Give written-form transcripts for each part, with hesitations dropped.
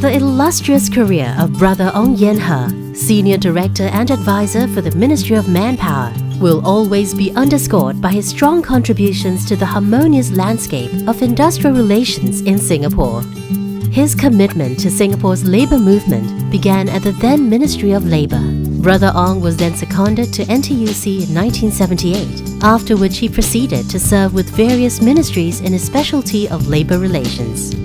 The illustrious career of Brother Ong Yen He, Senior Director and Advisor for the Ministry of Manpower, will always be underscored by his strong contributions to the harmonious landscape of industrial relations in Singapore. His commitment to Singapore's labour movement began at the then Ministry of Labour. Brother Ong was then seconded to NTUC in 1978, after which he proceeded to serve with various ministries in his specialty of labour relations.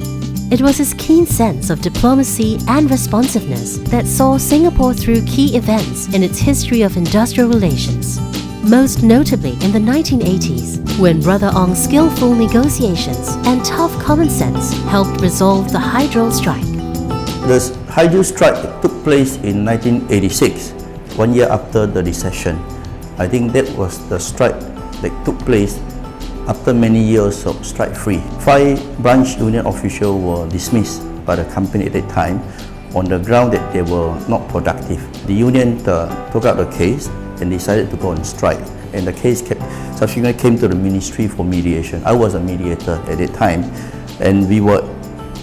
It was his keen sense of diplomacy and responsiveness that saw Singapore through key events in its history of industrial relations. Most notably in the 1980s, when Brother Ong's skillful negotiations and tough common sense helped resolve the hydro strike. The hydro strike took place in 1986, 1 year after the recession. I think that was the strike that took place after many years of strike-free. 5 branch union officials were dismissed by the company at that time on the ground that they were not productive. The union took out the case and decided to go on strike, and the case subsequently came to the ministry for mediation. I was a mediator at that time, and we were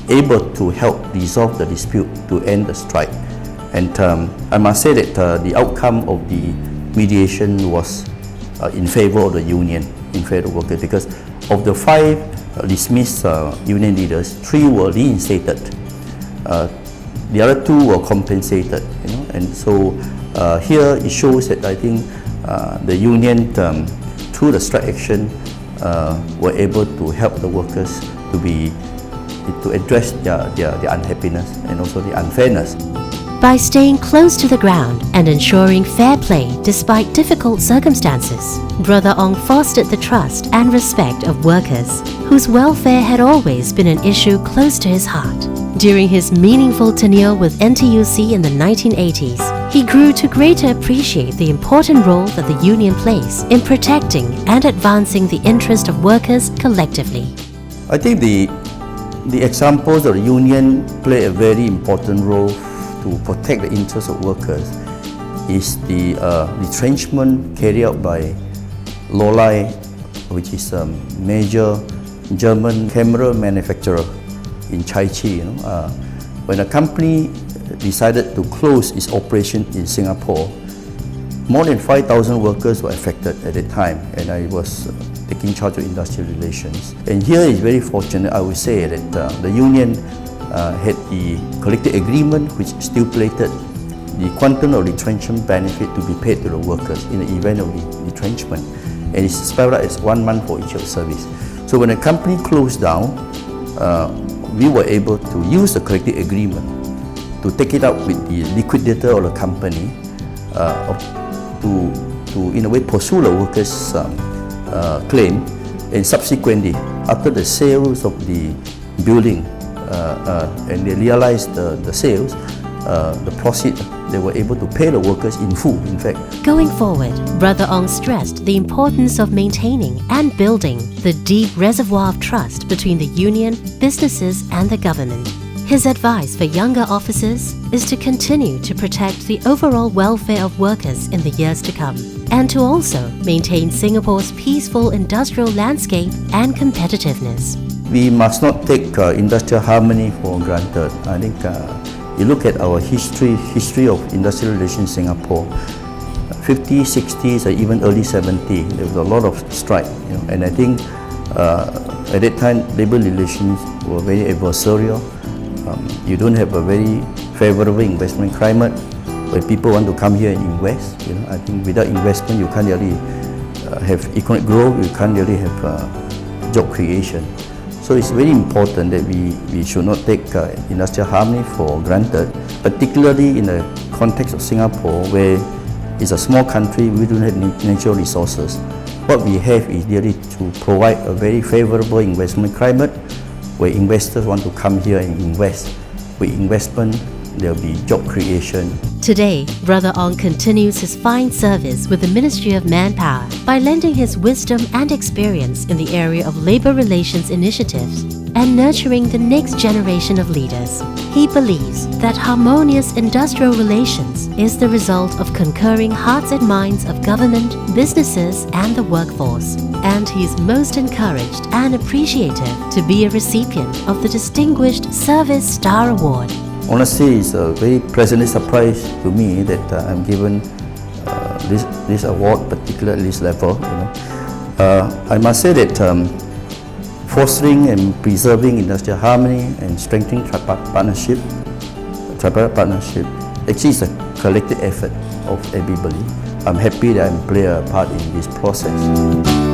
able to help resolve the dispute to end the strike. And I must say that the outcome of the mediation was in favor of the union, in favor of workers, because of the 5 dismissed union leaders, 3 were reinstated. The other 2 were compensated, and so here it shows that I think the union, through the strike action, were able to help the workers to address their unhappiness and also the unfairness. By staying close to the ground and ensuring fair play despite difficult circumstances, Brother Ong fostered the trust and respect of workers, whose welfare had always been an issue close to his heart. During his meaningful tenure with NTUC in the 1980s, he grew to greater appreciate the important role that the union plays in protecting and advancing the interest of workers collectively. I think the examples of the union play a very important role to protect the interests of workers is the retrenchment carried out by Lolai, which is a major German camera manufacturer in Chai Chi. When a company decided to close its operation in Singapore, more than 5,000 workers were affected at the time, and I was taking charge of industrial relations. And here is very fortunate, I would say, that the union had the collective agreement which stipulated the quantum of retrenchment benefit to be paid to the workers in the event of retrenchment, and it's spelled out as 1 month for each of service. So when a company closed down, we were able to use the collective agreement to take it up with the liquidator of the company to in a way pursue the workers' claim, and subsequently after the sales of the building and they realized the sales, the proceed, they were able to pay the workers in full, in fact. Going forward, Brother Ong stressed the importance of maintaining and building the deep reservoir of trust between the union, businesses and the government. His advice for younger officers is to continue to protect the overall welfare of workers in the years to come, and to also maintain Singapore's peaceful industrial landscape and competitiveness. We must not take industrial harmony for granted. I think you look at our history of industrial relations in Singapore, 50s, 60s, or even early 70s, there was a lot of strike. And I think at that time, labor relations were very adversarial. You don't have a very favorable investment climate where people want to come here and invest. I think without investment, you can't really have economic growth, you can't really have job creation. So it's very important that we should not take industrial harmony for granted, particularly in the context of Singapore, where it's a small country, we don't have natural resources. What we have is really to provide a very favorable investment climate where investors want to come here and invest. With investment, there will be job creation. Today, Brother Ong continues his fine service with the Ministry of Manpower by lending his wisdom and experience in the area of labour relations initiatives and nurturing the next generation of leaders. He believes that harmonious industrial relations is the result of concurring hearts and minds of government, businesses and the workforce, and he is most encouraged and appreciative to be a recipient of the Distinguished Service Star Award. honestly, it's a very pleasantly surprised to me that I'm given this award, particularly at this level. I must say that fostering and preserving industrial harmony and strengthening tripartite partnership actually is a collective effort of everybody. I'm happy that I play a part in this process.